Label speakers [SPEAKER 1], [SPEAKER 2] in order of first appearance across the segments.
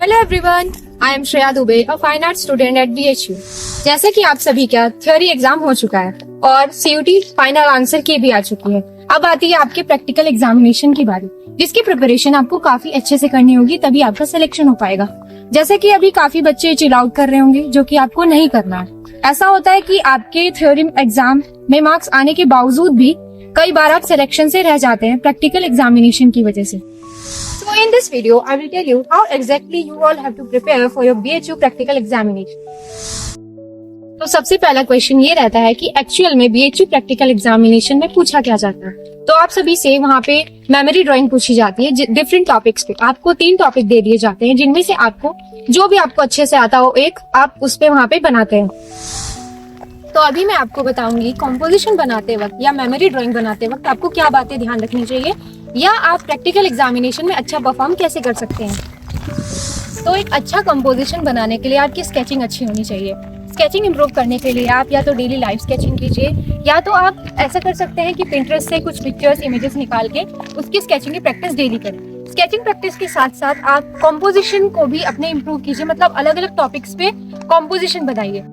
[SPEAKER 1] Hello everyone, I am Shreya Dubey, a fine art student at BHU। जैसे कि आप सभी का थ्योरी एग्जाम हो चुका है और CUT फाइनल आंसर की भी आ चुकी है। अब आती है आपके प्रैक्टिकल एग्जामिनेशन की बारी, जिसकी प्रिपरेशन आपको काफी अच्छे से करनी होगी, तभी आपका सिलेक्शन हो पाएगा। जैसे कि अभी काफी बच्चे चिल आउट कर रहे होंगे, जो कि आपको नहीं करना है। ऐसा होता है कि आपके थ्योरी एग्जाम में मार्क्स आने के बावजूद भी कई बार आप सिलेक्शन से रह जाते हैं प्रैक्टिकल एग्जामिनेशन की वजह से। So in this video, I will tell you how exactly you all have to prepare for your BHU practical examination. तो सबसे पहला क्वेश्चन ये रहता है कि एक्चुअल में BHU प्रैक्टिकल एग्जामिनेशन में पूछा क्या जाता है। तो आप सभी से वहाँ पे मेमोरी ड्राइंग पूछी जाती है डिफरेंट टॉपिक्स पे। आपको 3 टॉपिक दे दिए जाते हैं, जिनमें से आपको जो भी आपको अच्छे से आता हो एक आप उस पे वहाँ पे बनाते हैं। तो अभी मैं आपको बताऊंगी कॉम्पोजिशन बनाते वक्त या मेमोरी ड्राइंग बनाते वक्त आपको क्या बातें ध्यान रखनी चाहिए, या आप प्रैक्टिकल एग्जामिनेशन में अच्छा परफॉर्म कैसे कर सकते हैं। तो एक अच्छा कंपोजिशन बनाने के लिए आपकी स्केचिंग अच्छी होनी चाहिए। स्केचिंग इंप्रूव करने के लिए आप या तो डेली लाइव स्केचिंग कीजिए, या तो आप ऐसा कर सकते हैं कि पिंटरेस्ट से कुछ पिक्चर्स इमेजेस निकाल के उसकी स्केचिंग की प्रैक्टिस डेली करें। स्केचिंग प्रैक्टिस के साथ साथ आप कंपोजिशन को भी अपने इंप्रूव कीजिए, मतलब अलग अलग टॉपिक्स पे कंपोजिशन बनाइए।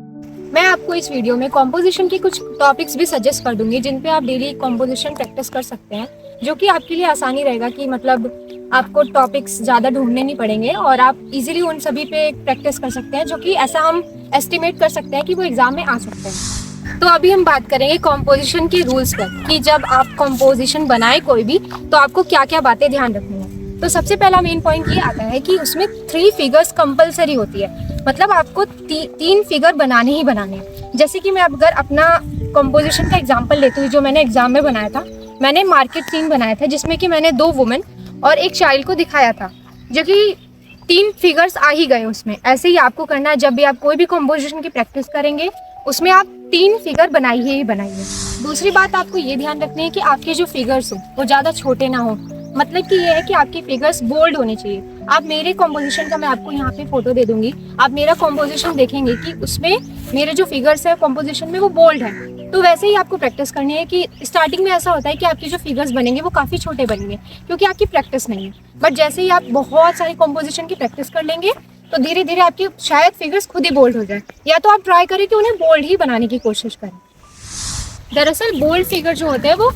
[SPEAKER 1] मैं आपको इस वीडियो में कंपोजिशन के कुछ टॉपिक्स भी सजेस्ट कर दूंगी, जिन पे आप डेली कंपोजिशन प्रैक्टिस कर सकते हैं, जो कि आपके लिए आसानी रहेगा कि मतलब आपको टॉपिक्स ज़्यादा ढूंढने नहीं पड़ेंगे और आप इजीली उन सभी पे प्रैक्टिस कर सकते हैं, जो कि ऐसा हम एस्टिमेट कर सकते हैं कि वो एग्जाम में आ सकते हैं। तो अभी हम बात करेंगे कंपोजिशन के रूल्स पर, कि जब आप कंपोजिशन बनाए कोई भी तो आपको क्या क्या बातें ध्यान रखनी है। तो सबसे पहला मेन पॉइंट ये आता है कि उसमें 3 फिगर्स कंपलसरी होती है, मतलब आपको 3 फिगर बनाने ही बनाने हैं। जैसे कि मैं अगर अपना कंपोजिशन का एग्जांपल लेती हूँ, जो मैंने एग्जाम में बनाया था, मैंने मार्केट सीन बनाया था, जिसमें कि मैंने 2 वुमेन और एक चाइल्ड को दिखाया था, जो कि 3 फिगर्स आ ही गए उसमें। ऐसे ही आपको करना है, जब भी आप कोई भी कंपोजिशन की प्रैक्टिस करेंगे उसमें आप 3 फिगर बनाइए ही बनाइए। दूसरी बात आपको ये ध्यान रखनी है कि आपके जो फिगर्स हो वो ज़्यादा छोटे ना हो, मतलब कि ये है कि आपके फिगर्स बोल्ड होने चाहिए। आप मेरे कंपोजिशन का मैं आपको यहाँ पे फोटो दे दूंगी, आप मेरा कंपोजिशन देखेंगे कि उसमें मेरे जो फिगर्स है कंपोजिशन में वो बोल्ड है। तो वैसे ही आपको प्रैक्टिस करनी है कि स्टार्टिंग में ऐसा होता है कि आपके जो फिगर्स बनेंगे वो काफ़ी छोटे बनेंगे, क्योंकि आपकी प्रैक्टिस नहीं है। बट जैसे ही आप बहुत सारी कंपोजिशन की प्रैक्टिस कर लेंगे तो धीरे धीरे आपके शायद फिगर्स खुद ही बोल्ड हो जाए, या तो आप ट्राई करें कि उन्हें बोल्ड ही बनाने की कोशिश करें। दरअसल बोल्ड फिगर जो होते हैं वो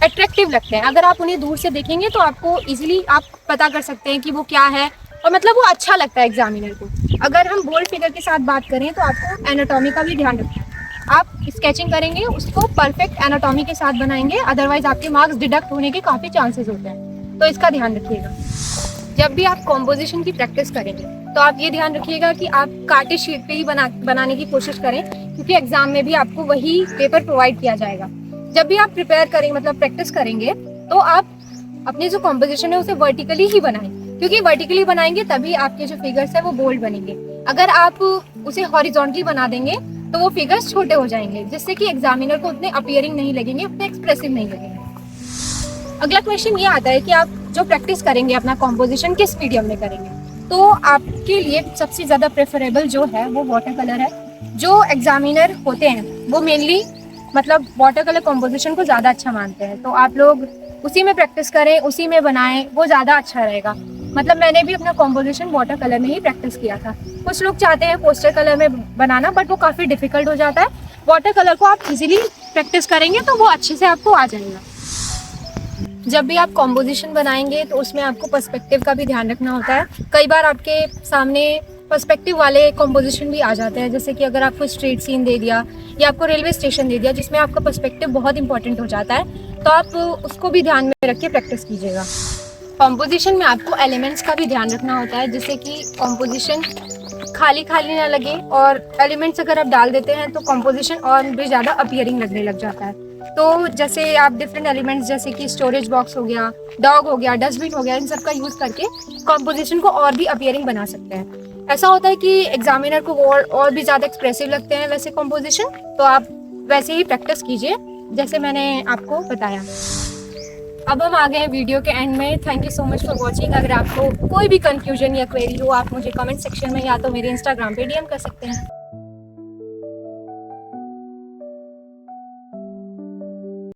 [SPEAKER 1] अट्रैक्टिव लगते हैं, अगर आप उन्हें दूर से देखेंगे तो आपको इजीली आप पता कर सकते हैं कि वो क्या है, और मतलब वो अच्छा लगता है एग्जामिनर को। अगर हम बोल्ड फिगर के साथ बात करें तो आपको एनाटॉमी का भी ध्यान रखना है। आप स्केचिंग करेंगे उसको परफेक्ट एनाटॉमी के साथ बनाएंगे, अदरवाइज आपके मार्क्स डिडक्ट होने के काफ़ी चांसेस होते हैं, तो इसका ध्यान रखिएगा। जब भी आप कंपोजिशन की प्रैक्टिस करेंगे तो आप ये ध्यान रखिएगा कि आप काटे शीट पे ही बनाने की कोशिश करें, क्योंकि एग्जाम में भी आपको वही पेपर प्रोवाइड किया जाएगा। जब भी आप प्रिपेयर करेंगे, मतलब प्रैक्टिस करेंगे, तो आप अपने जो कंपोजिशन है उसे वर्टिकली ही बनाएं, क्योंकि वर्टिकली बनाएंगे तभी आपके जो फिगर्स है वो बोल्ड बनेंगे। अगर आप उसे हॉरिजॉन्टली बना देंगे तो वो फिगर्स छोटे हो जाएंगे, जिससे कि एग्जामिनर को उतने अपीयरिंग नहीं लगेंगे, उतने एक्सप्रेसिव नहीं लगेंगे। अगला क्वेश्चन ये आता है कि आप जो प्रैक्टिस करेंगे अपना कंपोजिशन किस मीडियम में करेंगे। तो आपके लिए सबसे ज़्यादा प्रेफरेबल जो है वो वाटर कलर है। जो एग्जामिनर होते हैं वो मेनली मतलब वाटर कलर कंपोजिशन को ज़्यादा अच्छा मानते हैं, तो आप लोग उसी में प्रैक्टिस करें, उसी में बनाएं, वो ज़्यादा अच्छा रहेगा। मतलब मैंने भी अपना कंपोजिशन वाटर कलर में ही प्रैक्टिस किया था। कुछ लोग चाहते हैं पोस्टर कलर में बनाना, बट वो काफ़ी डिफिकल्ट हो जाता है। वाटर कलर को आप इजीली प्रैक्टिस करेंगे तो वो अच्छे से आपको आ जाएगा। जब भी आप कंपोजिशन बनाएंगे तो उसमें आपको पर्सपेक्टिव का भी ध्यान रखना होता है। कई बार आपके सामने पर्सपेक्टिव वाले कंपोजिशन भी आ जाते हैं, जैसे कि अगर आपको स्ट्रीट सीन दे दिया या आपको रेलवे स्टेशन दे दिया, जिसमें आपका पर्सपेक्टिव बहुत इंपॉर्टेंट हो जाता है, तो आप उसको भी ध्यान में रख के प्रैक्टिस कीजिएगा। कंपोजिशन में आपको एलिमेंट्स का भी ध्यान रखना होता है, जिससे कि कंपोजिशन खाली खाली ना लगे, और एलिमेंट्स अगर आप डाल देते हैं तो कंपोजिशन और भी ज़्यादा अपीयरिंग लगने लग जाता है। तो जैसे आप डिफरेंट एलिमेंट्स जैसे कि स्टोरेज बॉक्स हो गया, डॉग हो गया, डस्टबिन हो गया, इन सब का यूज़ करके कंपोजिशन को और भी अपीयरिंग बना सकते हैं। ऐसा होता है कि एग्जामिनर को और भी ज़्यादा एक्सप्रेसिव लगते हैं वैसे कंपोजिशन, तो आप वैसे ही प्रैक्टिस कीजिए जैसे मैंने आपको बताया। अब हम आ गए हैं वीडियो के एंड में। Thank you so much for watching. अगर आपको कोई भी कंफ्यूजन या क्वेरी हो, आप मुझे कमेंट सेक्शन में या तो मेरे इंस्टाग्राम पे DM कर सकते हैं।